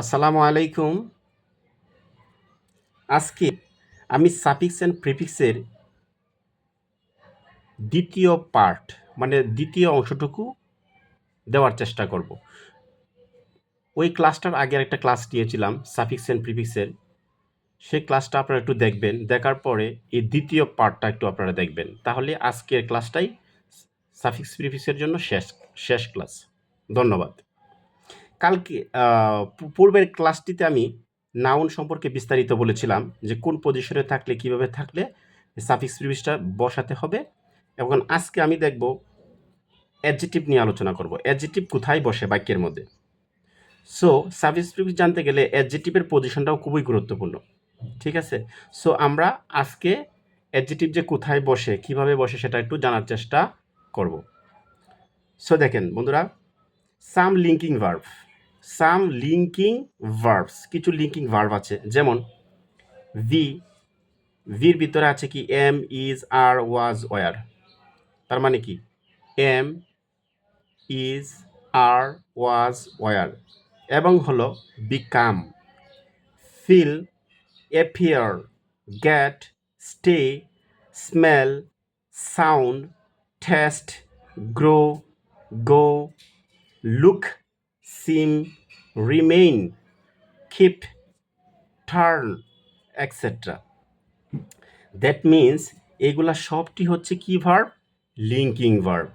আসসালামু আলাইকুম। আজকে আমি সাফিক্স অ্যান্ড প্রিফিক্সের দ্বিতীয় পার্ট মানে দ্বিতীয় অংশটুকু দেওয়ার চেষ্টা করব। ওই ক্লাসটার আগে একটা ক্লাস নিয়েছিলাম সাফিক্স অ্যান্ড প্রিফিক্সের, সেই ক্লাসটা আপনারা একটু দেখবেন, দেখার পরে এই দ্বিতীয় পার্টটা একটু আপনারা দেখবেন, তাহলে আজকের ক্লাসটাই সাফিক্স প্রিফিক্সের জন্য শেষ শেষ ক্লাস। ধন্যবাদ। কালকে পূর্বের ক্লাসটিতে আমি নাউন সম্পর্কে বিস্তারিত বলেছিলাম যে কোন পজিশনে থাকলে কিভাবে থাকলে সাফিক্স প্রিফিক্সটা বসাতে হবে, এবং আজকে আমি দেখব অ্যাডজেক্টিভ নিয়ে আলোচনা করব। অ্যাডজেক্টিভ কোথায় বসে বাক্যের মধ্যে। সো সাফিক্স প্রিফিক্স জানতে গেলে অ্যাডজেক্টিভের পজিশনটাও খুবই গুরুত্বপূর্ণ, ঠিক আছে? সো আমরা আজকে অ্যাডজেক্টিভ যে কোথায় বসে কিভাবে বসে সেটা একটু জানার চেষ্টা করব। সো দেখেন বন্ধুরা, some linking verb, some linking verbs, কিছু লিঙ্কিং ভার্ব আছে, যেমন ভির ভিতরে আছে কি am, is, are, was, were. তার মানে কি am, is, are, was, were, এবং হলো become, feel, appear, get, stay, smell, sound, taste, grow, go, look, seem, remain, keep, turn, etcetera. That means এগুলা সবটি হচ্ছে কি ভার্ব? Linking verb.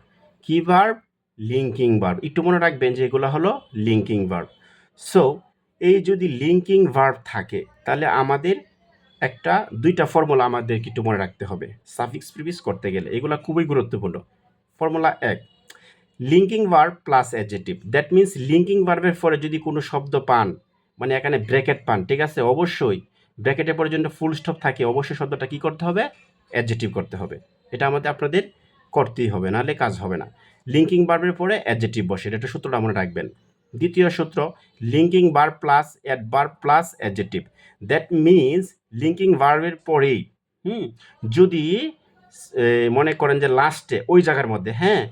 কি ভার্ব? Linking verb. একটু মনে রাখবেন যে এগুলো হলো লিঙ্কিং ভার্ব। সো এই যদি লিঙ্কিং ভার্ব থাকে তাহলে আমাদের একটা দুইটা ফর্মুলা আমাদেরকে একটু মনে রাখতে হবে সাফিক্স প্রিফিক্স করতে গেলে, এগুলো খুবই গুরুত্বপূর্ণ। Formula 1, linking verb plus adjective. That means linking ভার্বের পরে যদি কোনো শব্দ পান, মানে এখানে ব্র্যাকেট পান, ঠিক আছে, অবশ্যই ব্র্যাকেটের পরে যদি ফুল স্টপ থাকে অবশ্যই শব্দটা কী করতে হবে? অ্যাডজেক্টিভ করতে হবে। এটা আপনাদের করতেই হবে, নাহলে কাজ হবে না। লিঙ্কিং ভার্বের পরে অ্যাডজেক্টিভ বসে, এটা একটা সূত্রটা মনে রাখবেন। দ্বিতীয় সূত্র, linking verb plus adverb plus adjective. That means linking ভার্বের পরেই যদি মনে করেন যে লাস্টে ওই জায়গার মধ্যে, হ্যাঁ,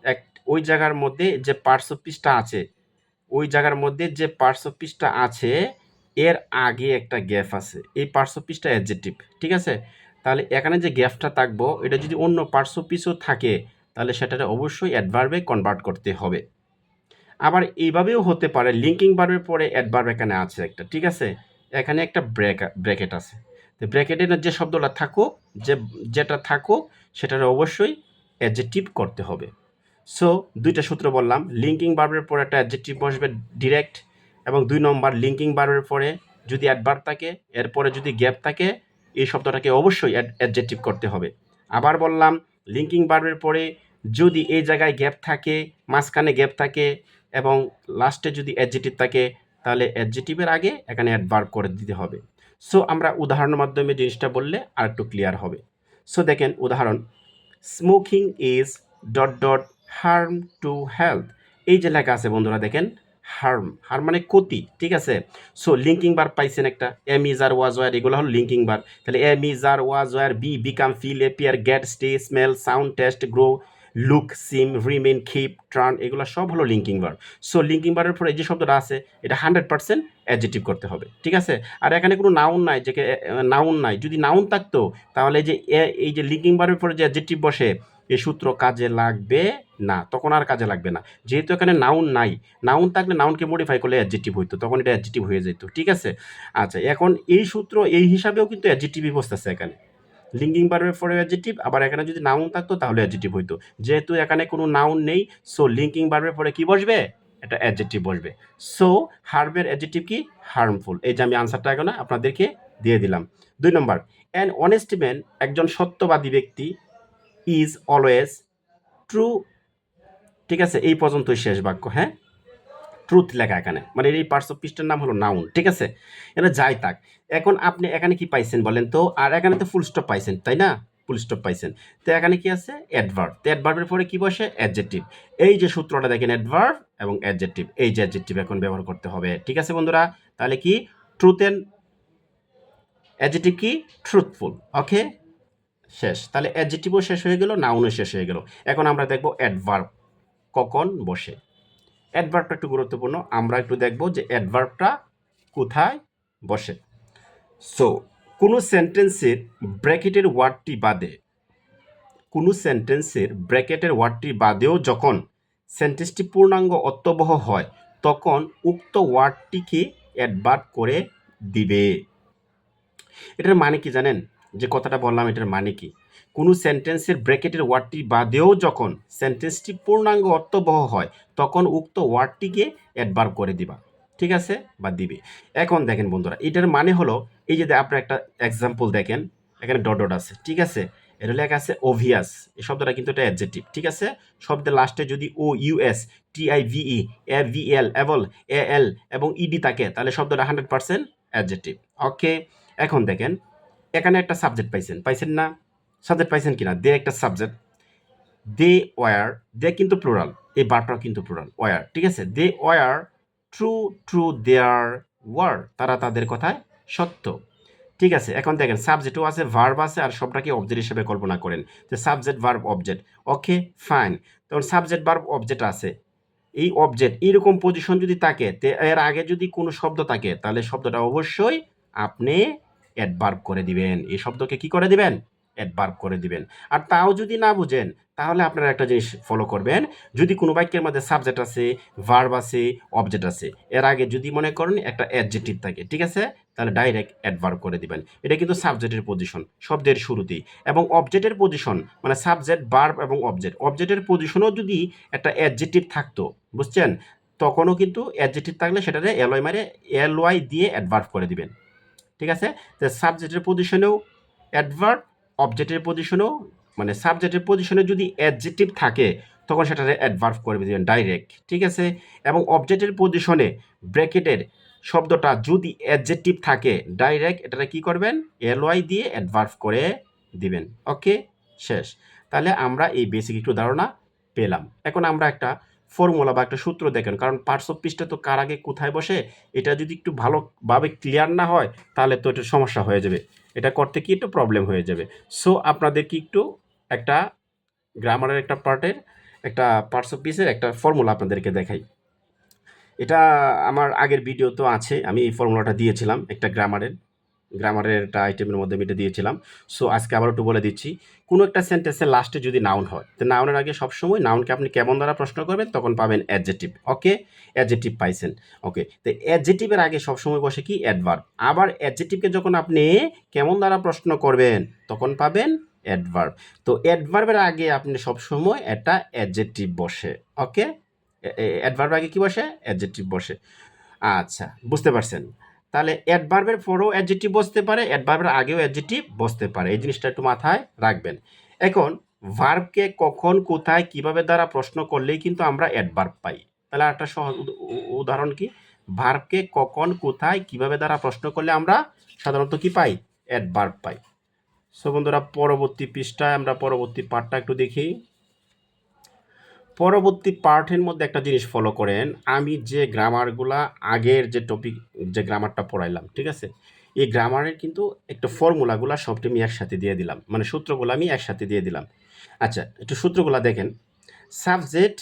এক ওই জায়গার মধ্যে যে পার্টস অফ স্পিচটা আছে, ওই জায়গার মধ্যে যে পার্টস অফ স্পিচটা আছে এর আগে একটা গ্যাপ আছে, এই পার্টস অফ স্পিচটা অ্যাডজেক্টিভ, ঠিক আছে? তাহলে এখানে যে গ্যাপটা থাকবো এটা যদি অন্য পার্টস অফ স্পিচও থাকে তাহলে সেটাকে অবশ্যই অ্যাডভার্বে কনভার্ট করতে হবে। আবার এইভাবেও হতে পারে লিঙ্কিং ভার্বের পরে অ্যাডভার্ব এখানে আছে একটা, ঠিক আছে, এখানে একটা ব্র্যাকেট আছে, তো ব্র্যাকেটের যে শব্দটা থাকুক, যেটা থাকুক সেটার অবশ্যই অ্যাডজেক্টিভ করতে হবে। সো দুইটা সূত্র বললাম, লিঙ্কিং ভার্বের পরে একটা অ্যাডজেক্টিভ বসবে ডিরেক্ট, এবং 2 নম্বর লিঙ্কিং ভার্বের পরে যদি অ্যাডভার্ব থাকে এরপরে যদি গ্যাপ থাকে এই শব্দটাকে অবশ্যই অ্যাডজেক্টিভ করতে হবে। আবার বললাম লিঙ্কিং ভার্বের পরে যদি এই জায়গায় গ্যাপ থাকে, মাঝখানে গ্যাপ থাকে এবং লাস্টে যদি অ্যাডজেক্টিভ থাকে তাহলে অ্যাডজেক্টিভের আগে এখানে অ্যাডভার্ব করে দিতে হবে। সো আমরা উদাহরণের মাধ্যমে জিনিসটা বললে আর একটু ক্লিয়ার হবে। সো দেখেন উদাহরণ, smoking is dot dot harm to health. এই যে লেখা আছে বন্ধুরা দেখেন, হার্ম, হার্ম মানে ক্ষতি, ঠিক আছে? সো লিঙ্কিং বার পাইছেন একটা, am is are was were, এগুলো হলো লিঙ্কিং বার। তাহলে am is are was were, be become, feel, appear, get, stay, smell, sound, taste, grow, look, seem, remain, keep, turn, এগুলো সব হলো লিঙ্কিং বার। সো লিঙ্কিং বারের পরে যে শব্দটা আছে এটা 100% অ্যাডজেক্টিভ করতে হবে, ঠিক আছে? আর এখানে কোনো নাউন নাই, যে নাউন নাই, যদি নাউন থাকতো তাহলে যে এই যে লিঙ্কিং বারের পরে যে অ্যাডজেক্টিভ বসে এই সূত্র কাজে লাগবে না, তখন আর কাজে লাগবে না। যেহেতু এখানে নাউন নাই, নাউন থাকলে নাউনকে মডিফাই করলে অ্যাডজেক্টিভ হইতো, তখন এটা অ্যাডজেক্টিভ হয়ে যেত, ঠিক আছে? আচ্ছা, এখন এই সূত্র এই হিসাবেও কিন্তু অ্যাডজেক্টিভই বসতেছে এখানে, লিঙ্কিং ভার্বের পরে অ্যাডজেক্টিভ, আবার এখানে যদি নাউন থাকতো তাহলে অ্যাডজেক্টিভ হইতো। যেহেতু এখানে কোনো নাউন নেই, সো লিঙ্কিং ভার্বের পরে কি বসবে? এটা অ্যাডজেক্টিভ বসবে। সো হার্বের অ্যাডজেক্টিভ কি? হার্মফুল। এই যে আমি আনসারটা এখন আপনাদেরকে দিয়ে দিলাম। 2 নম্বর, অ্যান অনেস্ট ম্যান, একজন সত্যবাদী ব্যক্তি, ইজ অলওয়েজ ট্রু, ঠিক আছে? এই পর্যন্তই শেষ বাক্য, হ্যাঁ, ট্রুথ লেখা এখানে, মানে এই পার্টস অফ স্পিচটার নাম হলো নাউন, ঠিক আছে? এটা যাই থাক, এখন আপনি এখানে কি পাইছেন বলেন তো? আর এখানে তো ফুল স্টপ পাইছেন, তাই না? ফুল স্টপ পাইছেন, তো এখানে কি আছে? অ্যাডভার্ব। তো অ্যাডভার্বের পরে কি বসে? অ্যাডজেক্টিভ। এই যে সূত্রটা দেখেন, অ্যাডভার্ব এবং অ্যাডজেক্টিভ, এই যে অ্যাডজেক্টিভ এখন ব্যবহার করতে হবে, ঠিক আছে বন্ধুরা? তাহলে কি ট্রুথ এন্ড অ্যাডজেক্টিভ কি? ট্রুথফুল। ওকে, শেষ। তাহলে অ্যাডজেক্টিভও শেষ হয়ে গেল, নাউনও শেষ হয়ে গেল। এখন আমরা দেখব অ্যাডভার্ব কখন বসে। অ্যাডভার্বটা একটু গুরুত্বপূর্ণ, আমরা একটু দেখব যে অ্যাডভার্বটা কোথায় বসে। সো কোনো সেন্টেন্সের ব্র্যাকেটের ওয়ার্ডটি বাদে বাদেও যখন সেন্টেন্সটি পূর্ণাঙ্গ অর্থবহ হয় তখন উক্ত ওয়ার্ডটিকে অ্যাডভার্ব করে দিবে। এটার মানে কি জানেন? যে কথাটা বললাম এটার মানে কি? কোনো সেন্টেন্সের ব্র্যাকেটের ওয়ার্ডটি বাদেও যখন সেন্টেন্সটি পূর্ণাঙ্গ অর্থবহ হয় তখন উক্ত ওয়ার্ডটিকে অ্যাডভার্ব করে দিবা, ঠিক আছে, বা দিবে। এখন দেখেন বন্ধুরা, এটার মানে হলো এই যে আপনার একটা এক্সাম্পল দেখেন, এখানে ডট ডট আছে, ঠিক আছে, এটা লেখা আছে অবভিয়াস, এই শব্দটা কিন্তু এটা অ্যাডজেক্টিভ, ঠিক আছে। শব্দের লাস্টে যদি ও ইউএস টিআইভিই এ ভিএল এল এবং ইডি থাকে তাহলে শব্দটা 100% অ্যাডজেক্টিভ। ওকে, এখন দেখেন এখানে একটা সাবজেক্ট পাইছেন না? সাবজেক্ট পাইছেন কিনা? দে একটা সাবজেক্ট, দে ওয়ার, দে কিন্তু প্লুরাল, এই বারটাও কিন্তু প্লুরাল, ওয়ার, ঠিক আছে। They were true their word, তারা তাদের কথায় সত্য, ঠিক আছে। এখন দেখেন সাবজেক্টও আছে, ভার্ব আছে, আর সবটাকে অবজেক্ট হিসেবে কল্পনা করেন, যে subject verb object. Okay fine, তখন সাবজেক্ট ভার্ব অবজেক্ট আছে, এই অবজেক্ট এইরকম পজিশন যদি থাকে, এর আগে যদি কোনো শব্দ থাকে তাহলে শব্দটা অবশ্যই আপনি অ্যাডভার্ব করে দিবেন, এই শব্দকে কি করে দিবেন? অ্যাডভার্ব করে দিবেন। আর তাও যদি না বুঝেন তাহলে আপনারা একটা জিনিস ফলো করবেন, যদি কোনো বাক্যের মধ্যে সাবজেক্ট আছে, ভার্ব আছে, অবজেক্ট আছে, এর আগে যদি মনে করেন একটা অ্যাডজেক্টিভ থাকে, ঠিক আছে, তাহলে ডাইরেক্ট অ্যাডভার্ব করে দিবেন। এটা কিন্তু সাবজেক্টের পজিশন শব্দের শুরুতেই, এবং অবজেক্টের পজিশন মানে সাবজেক্ট ভার্ব এবং অবজেক্টের পজিশনও যদি একটা অ্যাডজেক্টিভ থাকতো, বুঝছেন, তখনও কিন্তু অ্যাডজেক্টিভ থাকলে সেটাতে এলওয়াই দিয়ে অ্যাডভার্ব করে দিবেন, ঠিক আছে। তো সাবজেক্টের পজিশনেও অ্যাডভার্ব, অবজেক্টের পজিশনেও, মানে সাবজেক্টের পজিশনে যদি অ্যাডজেক্টিভ থাকে তখন সেটাতে অ্যাডভার্ব করে দিবেন ডাইরেক্ট, ঠিক আছে। এবং অবজেক্টের পজিশনে ব্র্যাকেটের শব্দটা যদি অ্যাডজেক্টিভ থাকে ডাইরেক্ট এটাতে কি করবেন? এলওয়াই দিয়ে অ্যাডভার্ব করে দিবেন। ওকে, শেষ। তাহলে আমরা এই বেসিক একটু ধারণা পেলাম। এখন আমরা একটা ফর্মুলা বা একটা সূত্র দেখেন, কারণ পার্টস অফ স্পিচটা তো কার আগে কোথায় বসে এটা যদি একটু ভালোভাবে ক্লিয়ার না হয় তাহলে তো এটা সমস্যা হয়ে যাবে, এটা করতে কি একটু প্রবলেম হয়ে যাবে। সো আপনাদের কি একটু একটা গ্রামারের একটা পার্টের একটা পার্টস অফ স্পিচের একটা ফর্মুলা আপনাদেরকে দেখাই। এটা আমার আগের ভিডিও তো আছে, আমি এই ফর্মুলাটা দিয়েছিলাম একটা গ্রামারের একটা আইটেমের মধ্যে আমি এটা দিয়েছিলাম। সো আজকে আবার একটু বলে দিচ্ছি, কোনো একটা সেন্টেন্সের লাস্টে যদি নাউন হয় তো নাউনের আগে সবসময় নাউনকে আপনি কেমন দ্বারা প্রশ্ন করবেন তখন পাবেন অ্যাডজেক্টিভ। ওকে, অ্যাডজেক্টিভ পাইছেন। ওকে, তো অ্যাডজেক্টিভের আগে সবসময় বসে কি? অ্যাডভার্ব। আবার অ্যাডজেক্টিভকে যখন আপনি কেমন দ্বারা প্রশ্ন করবেন তখন পাবেন অ্যাডভার্ব। তো অ্যাডভার্বের আগে আপনি সবসময় একটা অ্যাডজেক্টিভ বসে। ওকে, অ্যাডভার্বের আগে কি বসে? অ্যাডজেক্টিভ বসে। আচ্ছা, বুঝতে পারছেন। তাহলে অ্যাডভার্বের পরেও অ্যাডজেক্টিভ বসতে পারে, অ্যাডভার্বের আগেও অ্যাডজেক্টিভ বসতে পারে, এই জিনিসটা একটু মাথায় রাখবেন। এখন ভার্বকে কখন কোথায় কিভাবে দ্বারা প্রশ্ন করলেই কিন্তু আমরা অ্যাডভার্ব পাই। তাহলে একটা সহজ উদাহরণ কি? ভার্বকে কখন কোথায় কিভাবে দ্বারা প্রশ্ন করলে আমরা সাধারণত কি পাই? অ্যাডভার্ব পাই। সো বন্ধুরা, পরবর্তী পৃষ্ঠায় আমরা পরবর্তী পার্টটা একটু দেখি। পরবর্তী পার্টের মধ্যে একটা জিনিস ফলো করেন, আমি যে গ্রামারগুলা আগের যে টপিক যে গ্রামারটা পড়াইলাম, ঠিক আছে, এই গ্রামারের কিন্তু একটা ফর্মুলাগুলা সবটি আমি একসাথে দিয়ে দিলাম, মানে সূত্রগুলো আমি একসাথে দিয়ে দিলাম। আচ্ছা, একটু সূত্রগুলা দেখেন। Subject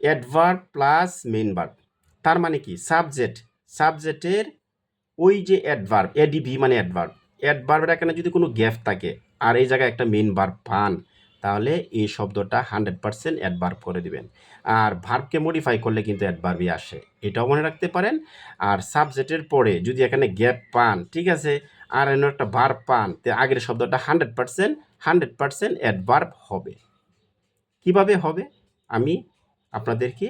adverb plus main verb, তার মানে কি? সাবজেক্টের ওই যে অ্যাডভার্ব, এডিভি মানে অ্যাডভার্বের এখানে যদি কোনো গ্যাপ থাকে আর এই জায়গায় একটা মেইন ভার্ব পান তাহলে এই শব্দটা 100% অ্যাডভার্ব করে দিবেন। আর ভার্বকে মডিফাই করলে কিন্তু অ্যাডভার্বই আসে, এটাও মনে রাখতে পারেন। আর সাবজেক্টের পরে যদি এখানে গ্যাপ পান, ঠিক আছে, আর অন্য একটা ভার্ব পান, তো আগের শব্দটা 100% অ্যাডভার্ব হবে। কিভাবে হবে আমি আপনাদেরকে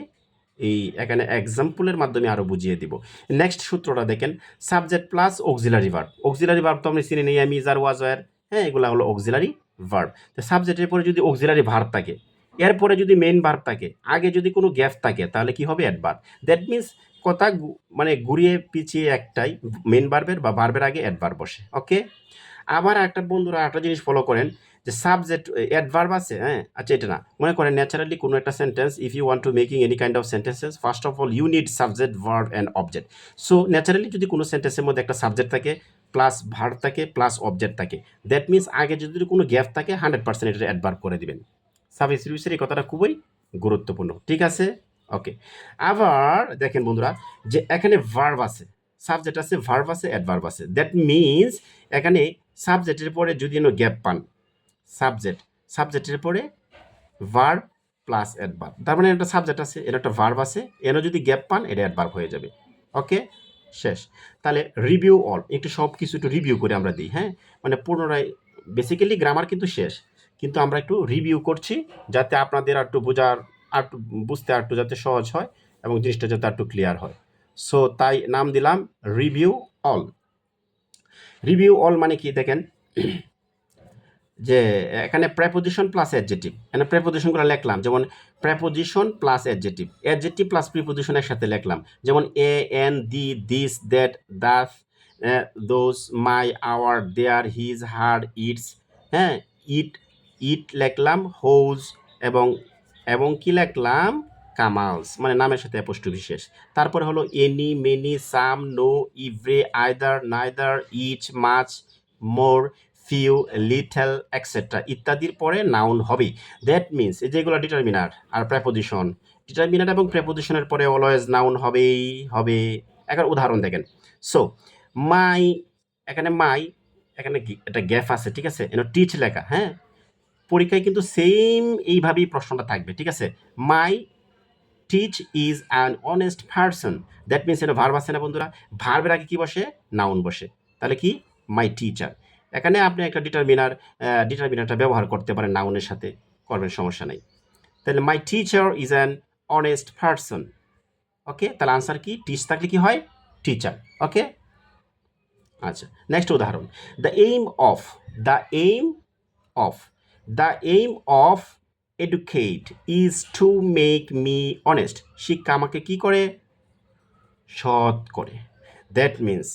এই এখানে এক্সাম্পলের মাধ্যমে আরও বুঝিয়ে দিব। নেক্সট সূত্রটা দেখেন, subject plus auxiliary verb. Auxiliary verb তো আমি চিনি নেই, আমি ইজ আর ওয়াজ ওয়ার, হ্যাঁ, এগুলো হলো অক্সিলারি ভার্ব। তো সাবজেক্টের পরে যদি অক্সিলারি ভার্ব থাকে, এরপরে যদি মেইন ভার্ব থাকে, আগে যদি কোনো গ্যাপ থাকে তাহলে কি হবে? অ্যাডভার্ব। দ্যাট মিনস কথা মানে ঘুরিয়ে পিছিয়ে একটাই, মেইন ভার্বের বা ভার্বের আগে অ্যাডভার্ব বসে। ওকে, আবার একটা বন্ধুরা একটা জিনিস ফলো করেন, যে সাবজেক্ট অ্যাডভার্ব আছে, হ্যাঁ, আচ্ছা এটা না, মনে করেন ন্যাচারালি কোনো একটা sentence, if you want to making any kind of sentences, first of all you need subject verb and object. So naturally যদি কোনো সেন্টেন্সের মধ্যে একটা সাবজেক্ট থাকে প্লাস ভার্ব থাকে প্লাস অবজেক্ট থাকে, দ্যাট মিনস আগে যদি কোনো গ্যাপ থাকে 100% এটা অ্যাডভার্ব করে দিবেন। সাবস্টিটিউশন এই কথাটা খুবই গুরুত্বপূর্ণ, ঠিক আছে। ওকে, আবার দেখেন বন্ধুরা যে এখানে ভার্ব আছে, সাবজেক্ট আছে, ভার্ব আছে, অ্যাডভার্ব আছে। দ্যাট মিনস এখানে সাবজেক্টের পরে যদি গ্যাপ পান, সাবজেক্টের পরে ভার্ব প্লাস অ্যাডভার্ব, তার মানে একটা সাবজেক্ট আছে, এর একটা ভার্ব আছে, এর যদি গ্যাপ পান এটা অ্যাডভার্ব হয়ে যাবে। ওকে, শেষ। তাহলে রিভিউ অল, একটু সব কিছু একটু রিভিউ করে আমরা দিই, হ্যাঁ, মানে পুনরায়, বেসিক্যালি গ্রামার কিন্তু শেষ, কিন্তু আমরা একটু রিভিউ করছি যাতে আপনাদের আর একটু বোঝার, আর একটু বুঝতে আর একটু যাতে সহজ হয় এবং জিনিসটা যাতে আর একটু ক্লিয়ার হয়। সো তাই নাম দিলাম রিভিউ অল। রিভিউ অল মানে কি দেখেন যে এখানে প্রেপোজিশন প্লাস অ্যাডজেক্টিভ, এখানে প্রেপোজিশনগুলো লিখলাম, যেমন preposition plus adjective, adjective plus preposition একসাথে লিখলাম, যেমন A N the this that Das those my our there his her its, হ্যাঁ, ইট ইট লিখলাম, হোজ, এবং এবং কি লিখলাম, কামালস, মানে নামের সাথে অ্যাপোস্ট্রফি শেষ। তারপরে হলো any, many, some, no, every, either, neither, each, much, more, few, little, etcetera ইত্যাদির পরে নাউন হবে। দ্যাট মিনস এই যেগুলো ডিটারমিনার আর প্রেপোজিশন, ডিটারমিনার এবং প্রেপোজিশনের পরে অলওয়েজ নাউন হবেই হবে। এখন উদাহরণ দেখেন। সো মাই, এখানে মাই, এখানে একটা গ্যাপ আছে, ঠিক আছে, এখানে টিচ লেখা, হ্যাঁ, পরীক্ষায় কিন্তু সেম এইভাবেই প্রশ্নটা থাকবে, ঠিক আছে। My teach is an honest person, that means এটা ভার্ব আছে না বন্ধুরা, ভার্বের আগে কি বসে, নাউন বসে, তাহলে কি, মাই টিচার। এখানে আপনি একটা ডিটারমিনারটা ব্যবহার করতে পারেন নাউনের সাথে, করবেন, সমস্যা নেই। তাহলে my teacher is an honest person. Okay, তাহলে আনসার কি, টিচ থাকলে কি হয়, টিচার। ওকে, আচ্ছা, নেক্সট উদাহরণ। The aim of, the aim of, the aim of educate is to make me honest, শিক্ষা আমাকে কি করে, সৎ করে। দ্যাট মিনস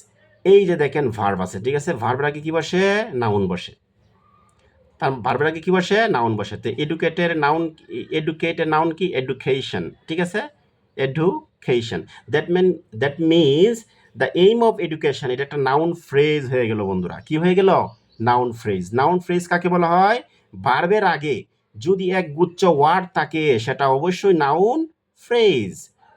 এই যে দেখেন ভার্ব আছে, ঠিক আছে, ভার্বের আগে কি বসে, নাউন বসে, তার ভার্বের আগে কি বসে, নাউন বসে। তো এডুকেটের নাউন, এডুকেটের নাউন কি, এডুকেশন, ঠিক আছে, education. That means the aim of education, এটা একটা নাউন ফ্রেজ হয়ে গেল বন্ধুরা, কি হয়ে গেল, নাউন ফ্রেজ। নাউন ফ্রেজ কাকে বলা হয়, ভার্বের আগে যদি এক গুচ্ছ ওয়ার্ড থাকে সেটা অবশ্যই নাউন ফ্রেজ।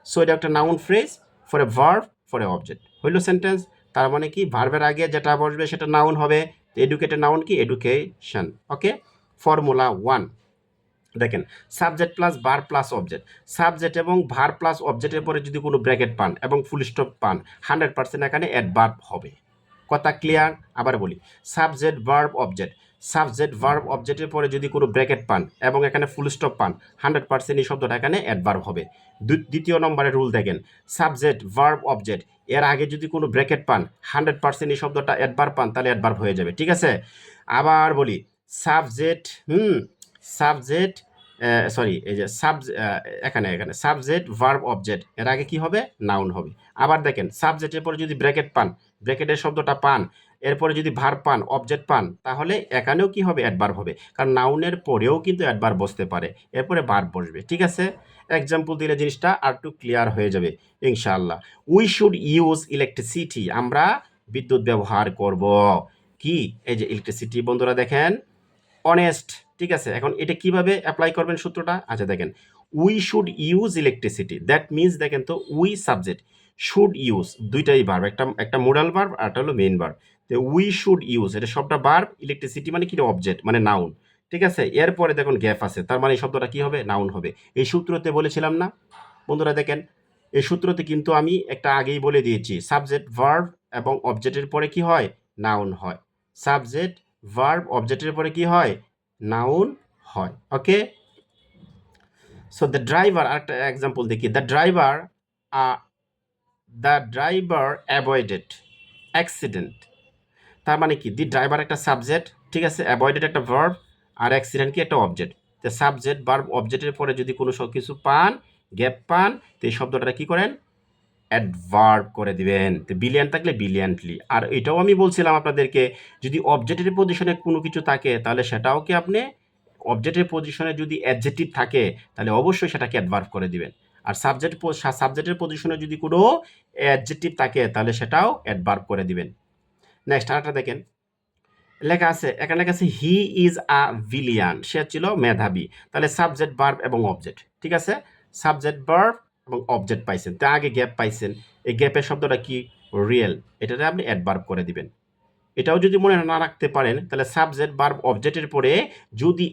সো এটা একটা noun phrase for a verb for a object, হইল সেন্টেন্স। তার মানে কি, ভার্বের আগে যেটা বসবে সেটা নাউন হবে। এডুকেটেড নাউন কি, এডুকেশন। ওকে, ফর্মুলা 1 দেখেন, subject plus verb plus object, subject এবং ভার্ব প্লাস অবজেক্টের পরে যদি কোনো ব্র্যাকেট পান এবং ফুল স্টপ পান, 100% এখানে অ্যাডভার্ব হবে। কথা ক্লিয়ার? আবার বলি, subject verb object, subject verb অবজেক্টের পরে যদি কোনো ব্র্যাকেট পান এবং এখানে ফুল স্টপ পান, 100% এই শব্দটা এখানে অ্যাডভার্ব হবে। দ্বিতীয় নম্বরের রুল দেখেন, সাবজেক্ট ভার্ব অবজেক্ট এর আগে যদি কোনো ব্র্যাকেট পান, 100% এই শব্দটা অ্যাডভার্ব পান, তাহলে অ্যাডভার্ব হয়ে যাবে, ঠিক আছে। আবার বলি, সাবজেক্ট, সাবজেক্ট, সরি, এই যে এখানে সাবজেক্ট ভার্ব অবজেক্ট এর আগে কি হবে, নাউন হবে। আবার দেখেন, সাবজেক্টের পরে যদি ব্র্যাকেট পান, ব্র্যাকেটের শব্দটা পান, এরপরে যদি ভার্ব পান, অবজেক্ট পান, তাহলে এখানেও কি হবে, অ্যাডভার্ব হবে, কারণ নাউনের পরেও কিন্তু অ্যাডভার্ব বসতে পারে, এরপরে ভার্ব বসবে, ঠিক আছে। এক্সাম্পল দিলে জিনিসটা আর একটু ক্লিয়ার হয়ে যাবে ইনশাআল্লাহ। উই শুড ইউজ ইলেকট্রিসিটি, আমরা বিদ্যুৎ ব্যবহার করব। কি, এই যে ইলেকট্রিসিটি, বন্ধুরা দেখেন, অনেস্ট, ঠিক আছে। এখন এটা কিভাবে অ্যাপ্লাই করবেন সূত্রটা, আচ্ছা দেখেন, we should use electricity, that means দেখেন তো, উই সাবজেক্ট, শুড ইউজ দুইটাই ভার্ব, একটা মোডাল ভার্ব আর একটা হলো মেইন ভার্ব। তো উই শুড ইউজ, এটা সবটা ভার্ব, ইলেকট্রিসিটি মানে কি, অবজেক্ট মানে নাউন, ঠিক আছে। এরপরে দেখুন গ্যাপ আছে, তার মানে এই শব্দটা কি হবে, নাউন হবে। এই সূত্রতে বলেছিলাম না বন্ধুরা, দেখেন এই সূত্রতে কিন্তু আমি একটা আগেই বলে দিয়েছি, সাবজেক্ট ভার্ব এবং অবজেক্টের পরে কি হয়, নাউন হয়। সাবজেক্ট ভার্ব অবজেক্টের পরে কি হয়, নাউন হয়। ওকে, সো দ্য ড্রাইভার, আরেকটা এক্সাম্পল দেখি, দ্য ড্রাইভার অ্যাভয়েডেড অ্যাক্সিডেন্ট, তার মানে কি, দি ড্রাইভার একটা সাবজেক্ট, ঠিক আছে, অ্যাভয়েডেড একটা ভার্ব, আর অ্যাক্সিডেন্ট কি, একটা অবজেক্ট। তো সাবজেক্ট ভার্ব অবজেক্টের পরে যদি কোনো সব কিছু পান, গ্যাপ পান, তো এই শব্দটা কি করেন, অ্যাডভার্ব করে দিবেন। তো বিলিয়ন থাকলে বিলিয়ন্টলি। আর এটাও আমি বলছিলাম আপনাদেরকে, যদি অবজেক্টের পজিশনে কোনো কিছু থাকে তাহলে সেটাও কি আপনি, অবজেক্টের পজিশনে যদি অ্যাডজেক্টিভ থাকে তাহলে অবশ্যই সেটাকে অ্যাডভার্ব করে দিবেন। আর সাবজেক্টের পজিশনে যদি কোনো অ্যাডজেক্টিভ থাকে তাহলে সেটাও অ্যাডভার্ব করে দিবেন। নেক্সট আরেকটা দেখেন, লেখা আছে, এখানে লেখা আছে হি ইজ আ ভিলিয়ান, সে ছিল মেধাবী। তাহলে সাবজেক্ট ভার্ব এবং অবজেক্ট, ঠিক আছে, সাবজেক্ট ভার্ব এবং অবজেক্ট পাইছেন, তার আগে গ্যাপ পাইছেন, এই গ্যাপের শব্দটা কি? রিয়েল। এটাতে আপনি অ্যাডভার্ব করে দিবেন। এটাও যদি মনে না রাখতে পারেন তাহলে সাবজেক্ট ভার্ব অবজেক্টের পরে যদি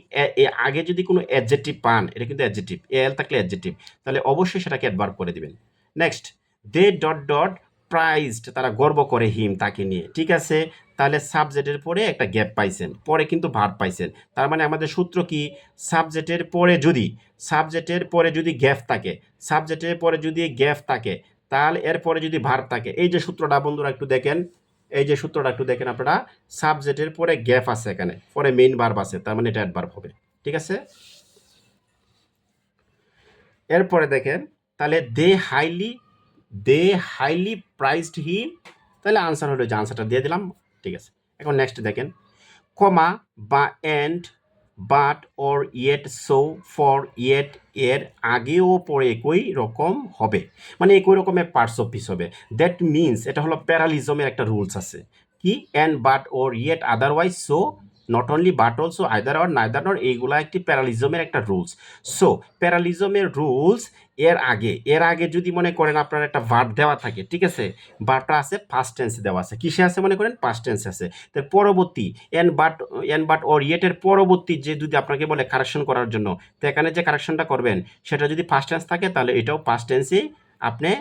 আগে যদি কোনো অ্যাডজেক্টিভ পান, এটা কিন্তু অ্যাডজেক্টিভ, এল থাকলে অ্যাডজেক্টিভ, তাহলে অবশ্যই সেটাকে অ্যাডভার্ব করে দিবেন। নেক্সট, দে ডট ডট প্রাইজড, তারা গর্ব করে হিম, তাকে নিয়ে। ঠিক আছে, তাহলে সাবজেক্টের পরে একটা গ্যাপ পাইছেন, পরে কিন্তু ভার্ব পাইছেন। তার মানে আমাদের সূত্র কি? সাবজেক্টের পরে যদি গ্যাপ থাকে, সাবজেক্টের পরে যদি গ্যাপ থাকে, তাহলে এরপরে যদি ভার্ব থাকে, এই যে সূত্রটা বন্ধুরা একটু দেখেন, এই যে সূত্রটা একটু দেখেন আপনারা, সাবজেক্টের পরে গ্যাপ আছে, এখানে পরে মেইন ভার্ব আছে, তার মানে এটা অ্যাডভার্ব হবে। ঠিক আছে, এরপরে দেখেন, তাহলে দে হাইলি প্রাইজড হিম, তাহলে আনসার হলো, যে আনসারটা দিয়ে দিলাম। ঠিক আছে, এখন নেক্সট দেখেন, কমা বা and, but, or, yet, so, for, yet এর আগে ও পরে একই রকম হবে, মানে একই রকমের পার্টস অফ স্পিচ হবে। দ্যাট মিনস, এটা হলো প্যারালিজমের একটা রুলস আছে, কি? And, but, or, yet, otherwise, so, not only, but also, either or, neither নর, এইগুলা একটি প্যারালিজমের একটা রুলস। সো প্যারালিজমের রুলস, এর আগে যদি মনে করেন আপনার একটা ভার্ব দেওয়া থাকে, ঠিক আছে, ভার্বটা আছে ফার্স্ট টেন্সে দেওয়া আছে, কিসে আছে মনে করেন? পাস্ট টেন্সে আছে। তার পরবর্তী এন বাট অর ইয়েটের পরবর্তী যে যদি আপনাকে বলে কারেকশন করার জন্য, তো এখানে যে কারেকশনটা করবেন সেটা যদি পাস্ট টেন্স থাকে, তাহলে এটাও পাস্ট টেন্সেই আপনি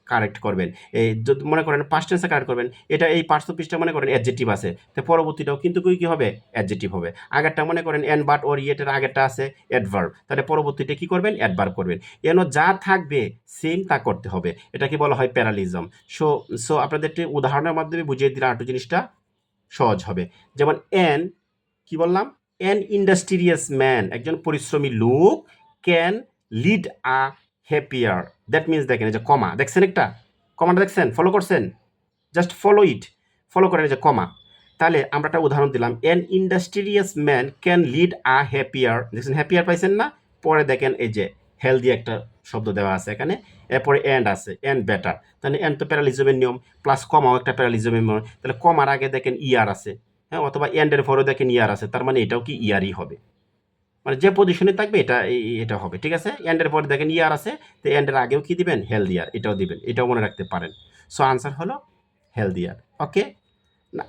কারেক্ট করবেন। এই যদি মনে করেন পাস্ট টেন্সে কারেক্ট করবেন, এটা এই পার্টস অফ স্পিচটা মনে করেন অ্যাডজেক্টিভ আছে, তো পরবর্তীটাও কিন্তু কি হবে? অ্যাডজেক্টিভ হবে। আগেরটা মনে করেন এন বাট অর ইয়েটের আগেরটা আছে অ্যাডভার্ব, তাহলে পরবর্তীটা কি করবেন? অ্যাডভার্ব করবেন। এন যা থাকবে সেম তা করতে হবে, এটাকে বলা হয় প্যারালিজম। সো সো আপনাদের একটি উদাহরণের মাধ্যমে বুঝিয়ে দিলে আরেকটু জিনিসটা সহজ হবে। যেমন এন, কি বললাম? এন ইন্ডাস্ট্রিয়াস ম্যান, একজন পরিশ্রমী লোক, can lead a happier. That means দেখেন, এই যে কমা দেখছেন, একটা কমাটা দেখছেন, ফলো করছেন? জাস্ট ফলো ইট, ফলো করেন, এই যে কমা। তাহলে আমরা একটা উদাহরণ দিলাম, N industrious man can lead a happier, দেখছেন হ্যাপিয়ার পাইছেন না? পরে দেখেন এই যে হেলদি একটা শব্দ দেওয়া আছে এখানে, এরপরে এন্ড আছে, এন্ড বেটার, তাহলে এন্ড তো প্যারালিজমের নিয়ম, প্লাস কমাও একটা প্যারালিজমের নিয়ম, তাহলে কমার আগে দেখেন ইয়ার আছে, হ্যাঁ, অথবা এন্ডের পরেও দেখেন ইয়ার আছে, তার মানে এটাও কি ইয়ারই হবে, মানে যে পজিশনে থাকবে এটা হবে। ঠিক আছে, এন্ডের পরে দেখেন ইয়ার আছে, তো এন্ডের আগেও কি দিবেন? হেলদি ইয়ার, এটাও দিবেন, এটাও মনে রাখতে পারেন। সো আনসার হলো হেলদি ইয়ার। ওকে,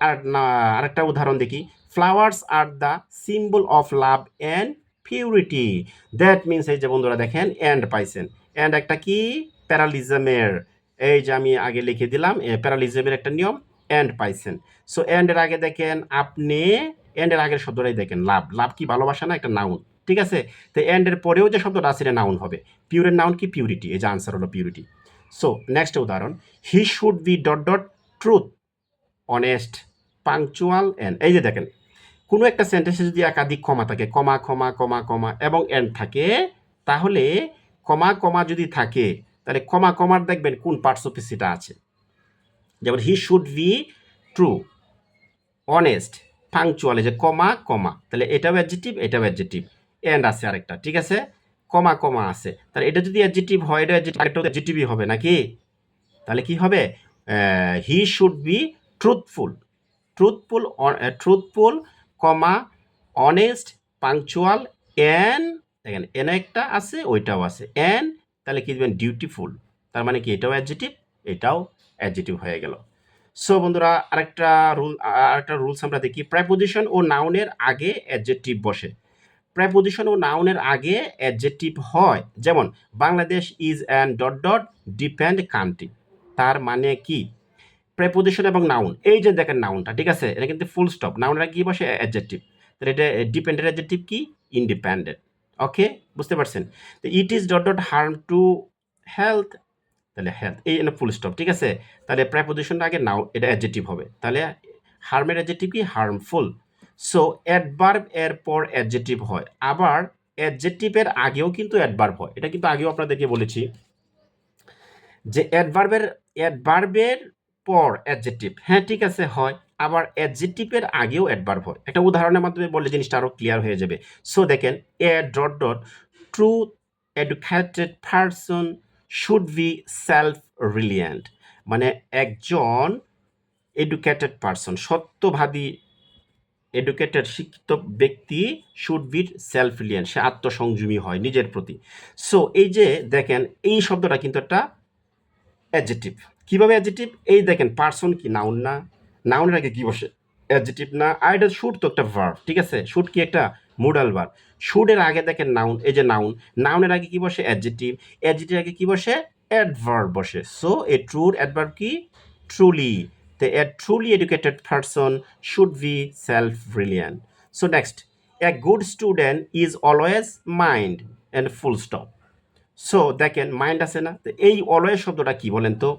আর না, আরেকটা উদাহরণ দেখি, flowers are the symbol of love and purity. That means, এই যে বন্ধুরা দেখেন এন্ড পাইছেন, এন্ড একটা কি? প্যারালিজমের, এই যে আমি আগে লিখে দিলাম, প্যারালিজমের একটা নিয়ম, এন্ড পাইছেন। সো এন্ডের আগে দেখেন আপনি, এন্ডের আগের শব্দটাই দেখেন লাভ, লাভ কি? ভালোবাসা না? একটা নাউন। ঠিক আছে, তো এন্ডের পরেও যে শব্দটা আছে এটা নাউন হবে, পিউরের নাউন কি? পিউরিটি, এই যে আনসার হলো পিউরিটি। সো নেক্সট উদাহরণ, he should be dot dot truth, honest, punctual and, এই যে দেখেন, কোনো একটা সেন্টেন্সে যদি একাধিক কমা থাকে, কমা কমা কমা কমা এবং এন্ড থাকে, তাহলে কমা কমা যদি থাকে, তাহলে কমা কমার দেখবেন কোন পার্টস অফ স্পিচটা আছে। যেমন he should be true, honest, punctual, এই যে কমা কমা, তাহলে এটাও অ্যাডজেক্টিভ, এটাও অ্যাডজেক্টিভ, এন্ড আছে আরেকটা, ঠিক আছে, কমা কমা আছে, তাহলে এটা যদি অ্যাডজেক্টিভ হয়, এটা আরেকটাও অ্যাডজেক্টিভই হবে নাকি? তাহলে কি হবে? He should be truthful, truthful, comma, honest, punctual, and, দেখেন এন একটা আছে, ওইটাও আছে, অ্যান্ড, তাহলে কি দেবেন? ডিউটিফুল, তার মানে কি এটাও অ্যাডজেক্টিভ, এটাও অ্যাডজেক্টিভ হয়ে গেল। সো বন্ধুরা, আরেকটা রুলস আমরা দেখি, প্রেপোজিশন ও নাউনের আগে অ্যাডজেক্টিভ বসে। প্রেপোজিশন ও নাউনের আগে অ্যাডজেক্টিভ হয়, যেমন Bangladesh is an dot dot depend country, তার মানে কি? প্রেপোজিশন এবং নাউন, এই যে দেখেন নাউনটা, ঠিক আছে, এটা কিন্তু ফুল স্টপ, নাউনটা কি বসে? অ্যাডজেক্টিভ, তাহলে এটা ডিপেন্ডেন্ট অ্যাডজেক্টিভ কি? ইন্ডিপেন্ডেন্ট। ওকে, বুঝতে পারছেন? তো it is dot dot harm to health, তাহলে হেলথ, এই ফুল স্টপ, ঠিক আছে, তাহলে প্রেপোজিশনটা আগে নাও, এটা অ্যাডজেক্টিভ হবে, তাহলে হার্মের অ্যাডজেক্টিভ কি? হার্মফুল। সো অ্যাডভার্ব এর পর অ্যাডজেক্টিভ হয়, আবার অ্যাডজেক্টিভের আগেও কিন্তু অ্যাডভার্ব হয়, এটা কিন্তু আগেও আপনাদেরকে বলেছি যে অ্যাডভার্বের পর অ্যাডজেক্টিভ, হ্যাঁ ঠিক আছে হয়, আবার অ্যাডজেক্টিভের আগেও অ্যাডভার্ব হয়। একটা উদাহরণের মাধ্যমে বললে জিনিসটা আরও ক্লিয়ার হয়ে যাবে। সো দেখেন, a dot dot true educated person should be self reliant, মানে একজন এডুকেটেড পারসন, সত্যবাদী এডুকেটেড শিক্ষিত ব্যক্তি শুড বি সেলফ রিলিয়েন্ট, সে আত্মসংযমী হয় নিজের প্রতি। সো এই যে দেখেন এই শব্দটা কিন্তু একটা অ্যাডজেক্টিভ। কীভাবে অ্যাডজেক্টিভ? এই দেখেন পার্সন কি নাউন না, নাউনের আগে কি বসে? অ্যাডজেক্টিভ না। আর এটা শুড তো একটা ভার্ব, ঠিক আছে? শুড কি একটা মোডাল ভার্ব। শুডের আগে দেখেন নাউন, এই যে নাউন, নাউনের আগে কি বসে? অ্যাডজেক্টিভ, অ্যাডজেক্টিভ আগে কি বসে? অ্যাডভার্ব বসে। সো এ ট্রুর অ্যাডভার্ব কি? ট্রুলি। তো a truly educated person should be self reliant. So next, a good student is always mind and full stop. So দেখেন মাইন্ড আছে না, তো এই অলওয়েজ শব্দটা কি বলেন তো?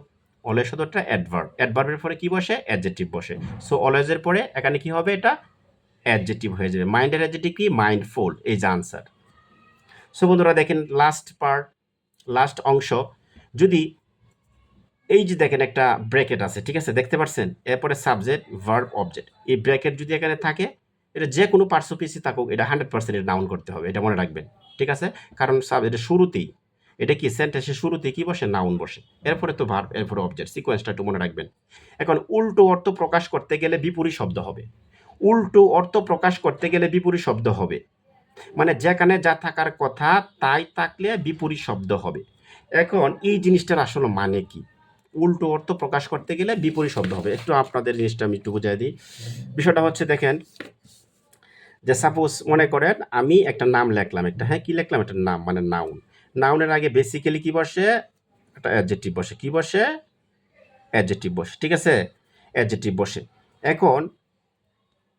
অলওয়েজ শব্দটা অ্যাডভার্ব, অ্যাডভার্বের পরে কি বসে? অ্যাডজেক্টিভ বসে। সো অলওয়েজের পরে এখানে কি হবে? এটা অ্যাডজেক্টিভ হয়ে যাবে। মাইন্ডের অ্যাডজেক্টিভ কি? মাইন্ডফুল। এই যে আনসার। সো বন্ধুরা দেখেন লাস্ট পার্ট, লাস্ট অংশ, যদি এই যে দেখেন একটা ব্র্যাকেট আছে, ঠিক আছে, দেখতে পাচ্ছেন? এরপরে সাবজেক্ট ভার্ব অবজেক্ট, এই ব্র্যাকেট যদি এখানে থাকে, এটা যে কোনো পার্সোপিসি থাকুক, এটা 100% নাউন করতে হবে, এটা মনে রাখবেন, ঠিক আছে? কারণ এটা শুরুতেই, এটা কি সেন্টেন্সের শুরুতে কি বসে? নাউন বসে, এরপরে তো ভার্ব, এরপরে অবজেক্ট, সিকোয়েন্সটা একটু মনে রাখবেন। এখন উল্টো অর্থ প্রকাশ করতে গেলে বিপরীত শব্দ হবে। উল্টো অর্থ প্রকাশ করতে গেলে বিপরীত শব্দ হবে, মানে যেখানে যা থাকার কথা তাই থাকলে বিপরীত শব্দ হবে। এখন এই জিনিসটার আসলে মানে কি? উল্টো অর্থ প্রকাশ করতে গেলে বিপরীত শব্দ হবে। একটু আপনাদের জিনিসটা আমি একটু বুঝাই দিই। বিষয়টা হচ্ছে দেখেন, যে সাপোজ মনে করেন আমি একটা নাম লিখলাম, একটা, হ্যাঁ, কি লিখলাম? একটা নাম, মানে নাউন। নাউনের আগে বেসিক্যালি কি বসে? একটা অ্যাডজেক্টিভ বসে। কি বসে? অ্যাডজেক্টিভ বসে, ঠিক আছে? অ্যাডজেক্টিভ বসে। এখন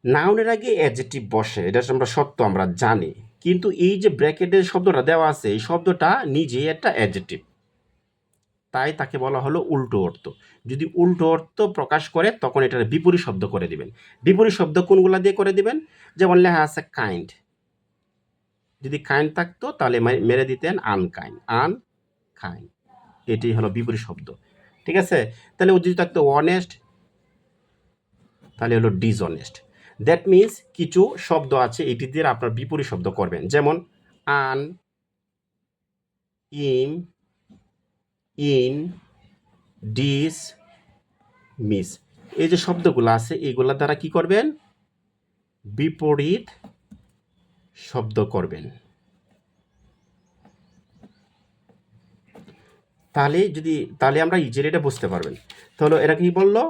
নাউনের আগে অ্যাডজেক্টিভ বসে, এটা আমরা সত্য, আমরা জানি। কিন্তু এই যে ব্র্যাকেটের শব্দটা দেওয়া আছে, এই শব্দটা নিজেই একটা অ্যাডজেক্টিভ, তাই তাকে বলা হলো উল্টো অর্থ। যদি উল্টো অর্থ প্রকাশ করে তখন এটার বিপরীত শব্দ করে দিবেন। বিপরীত শব্দ কোনগুলা দিয়ে করে দিবেন? যেমন লেখা আছে কাইন্ড, যদি কাইন্ড থাকতো তাহলে মেরে দিতেন আনকাইন্ড, আনকাইন্ড, এটি হলো বিপরীত শব্দ, ঠিক আছে? তাহলে ও যদি থাকতো অনেস্ট, তাহলে হলো ডিসঅনেস্ট। দ্যাট মিনস কিছু শব্দ আছে এটি দিয়ে আপনার বিপরীত শব্দ করবেন, যেমন আন, ইম, ইন, ডিস, মিস। এই যে শব্দগুলো আছে এইগুলা দ্বারা কি করবেন? বিপরীত শব্দ করবেন। তাহলে আমরা ইজিলি এটা বুঝতে পারবেন। তাহলে এরা কি বললো?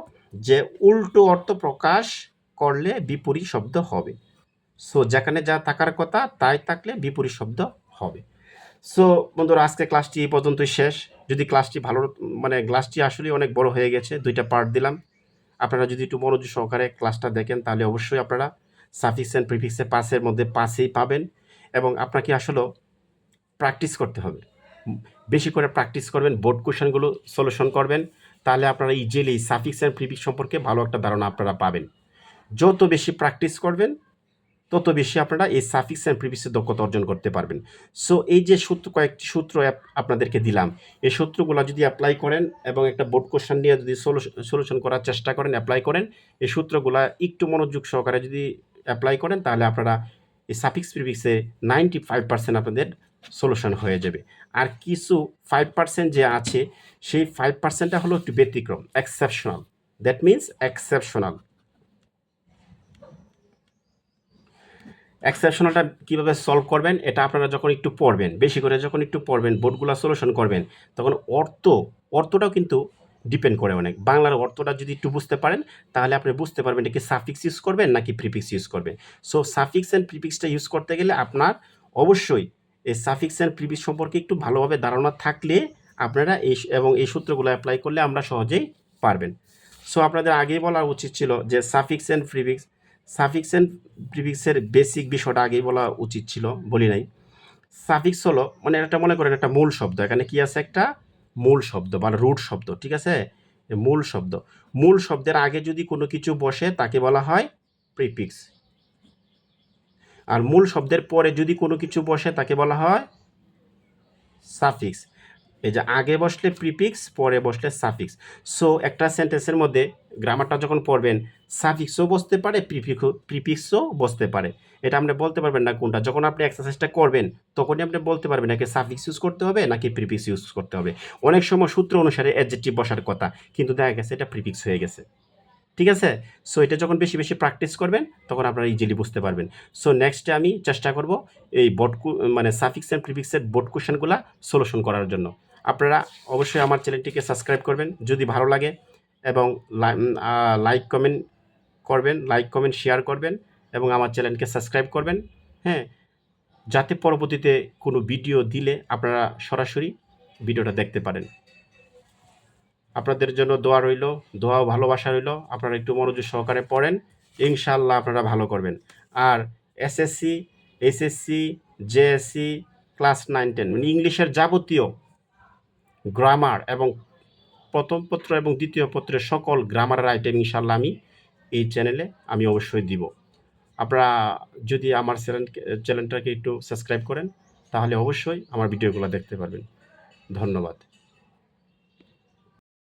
যে উল্টো অর্থ প্রকাশ করলে বিপরীত শব্দ হবে। সো যেখানে যা থাকার কথা তাই থাকলে বিপরীত শব্দ হবে। সো বন্ধুরা আজকে ক্লাসটি এই পর্যন্তই শেষ। যদি ক্লাসটি ভালো, মানে ক্লাসটি আসলে অনেক বড় হয়ে গেছে, 2টা পার্ট দিলাম। আপনারা যদি একটু মনোযোগ সহকারে ক্লাসটা দেখেন তাহলে অবশ্যই আপনারা সাফিক্স অ্যান্ড প্রিফিক্সে পাসের মধ্যে পাসেই পাবেন। এবং আপনাকে আসলে প্র্যাকটিস করতে হবে, বেশি করে প্র্যাকটিস করবেন, বোর্ড কোয়েশনগুলো সলিউশন করবেন, তাহলে আপনারা ইজিলি সাফিক্স অ্যান্ড প্রিফিক্স সম্পর্কে ভালো একটা ধারণা আপনারা পাবেন। যত বেশি প্র্যাকটিস করবেন তত বেশি আপনারা এই সাফিক্স অ্যান্ড প্রিফিক্সের দক্ষতা অর্জন করতে পারবেন। সো এই যে কয়েকটি সূত্র আপনাদেরকে দিলাম, এই সূত্রগুলো যদি অ্যাপ্লাই করেন এবং একটা বোর্ড কোশ্চেন নিয়ে যদি সলিউশন করার চেষ্টা করেন, অ্যাপ্লাই করেন, এই সূত্রগুলো একটু মনোযোগ সহকারে যদি অ্যাপ্লাই করেন তাহলে আপনারা এই সাফিক্স প্রিফিক্সে 95% আপনাদের সলিউশন হয়ে যাবে। আর কিছু 5% যে আছে সেই 5%টা হলো একটু ব্যতিক্রম, এক্সেপশনাল। That means exceptional. এক্সেপশনালটা কীভাবে সলভ করবেন এটা আপনারা যখন একটু পড়বেন, বেশি করে যখন একটু পড়বেন, বোর্ডগুলো সলিউশন করবেন, তখন অর্থটাও কিন্তু ডিপেন্ড করে অনেক। বাংলার অর্থটা যদি একটু বুঝতে পারেন তাহলে আপনি বুঝতে পারবেন এটা কি সাফিক্স ইউজ করবেন নাকি প্রিফিক্স ইউজ করবেন। সো সাফিক্স অ্যান্ড প্রিফিক্সটা ইউজ করতে গেলে আপনার অবশ্যই এই সাফিক্স অ্যান্ড প্রিফিক্স সম্পর্কে একটু ভালোভাবে ধারণা থাকলে আপনারা এই সূত্রগুলো অ্যাপ্লাই করলে আমরা সহজেই পারবেন। সো আপনাদের আগেই বলা উচিত ছিল যে সাফিক্স অ্যান্ড প্রিফিক্সের বেসিক বিষয়টা আগেই বলা উচিত ছিল, বলি নাই। সাফিক্স হলো, মানে এটা মনে করেন একটা মূল শব্দ, এখানে কি আছে? একটা মূল শব্দ বা রুট শব্দ, ঠিক আছে? মূল শব্দ, মূল শব্দের আগে যদি কোনো কিছু বসে তাকে বলা হয় প্রিফিক্স, আর মূল শব্দের পরে যদি কোনো কিছু বসে তাকে বলা হয় সাফিক্স। এই যে আগে বসলে প্রিফিক্স, পরে বসলে সাফিক্স। সো একটা সেন্টেন্সের মধ্যে গ্রামারটা যখন পড়বেন সাফিক্সও বসতে পারে, প্রিফিক্সও বসতে পারে, এটা আপনি বলতে পারবেন না কোনটা। যখন আপনি এক্সারসাইজটা করবেন তখনই আপনি বলতে পারবেন নাকি সাফিক্স ইউজ করতে হবে নাকি প্রিফিক্স ইউজ করতে হবে। অনেক সময় সূত্র অনুসারে অ্যাডজেক্টিভ বসার কথা, কিন্তু দেখা গেছে এটা প্রিফিক্স হয়ে গেছে। ঠিক আছে? সো এটা যখন বেশি বেশি প্র্যাকটিস করবেন তখন আপনারা ইজিলি বুঝতে পারবেন। সো নেক্সটে আমি চেষ্টা করব এই মানে সাফিক্স অ্যান্ড প্রিফিক্সের বোর্ড কোয়েশ্চেনগুলা সলিউশন করার জন্য। আপনারা অবশ্যই আমার চ্যানেলটিকে সাবস্ক্রাইব করবেন যদি ভালো লাগে, এবং লাইক কমেন্ট করবেন, লাইক কমেন্ট শেয়ার করবেন, এবং আমার চ্যানেলকে সাবস্ক্রাইব করবেন, হ্যাঁ? যাতে পরবর্তীতে কোনো ভিডিও দিলে আপনারা সরাসরি ভিডিওটা দেখতে পারেন। আপনাদের জন্য দোয়া রইল, দোয়া ও ভালোবাসা রইল। আপনারা একটু মনোযোগ সহকারে পড়েন, ইনশাআল্লাহ আপনারা ভালো করবেন। আর এসএসসি, এইচএসসি, জেএসসি, ক্লাস 9-10 মানে ইংলিশের যাবতীয় গ্রামার এবং প্রথম পত্র এবং দ্বিতীয় পত্রের সকল গ্রামারের আইটেম ইনশাআল্লাহ আমি এই চ্যানেলে আমি অবশ্যই দিব। আপনারা যদি আমার চ্যানেলটাকে একটু সাবস্ক্রাইব করেন তাহলে অবশ্যই আমার ভিডিওগুলো দেখতে পারবেন। ধন্যবাদ।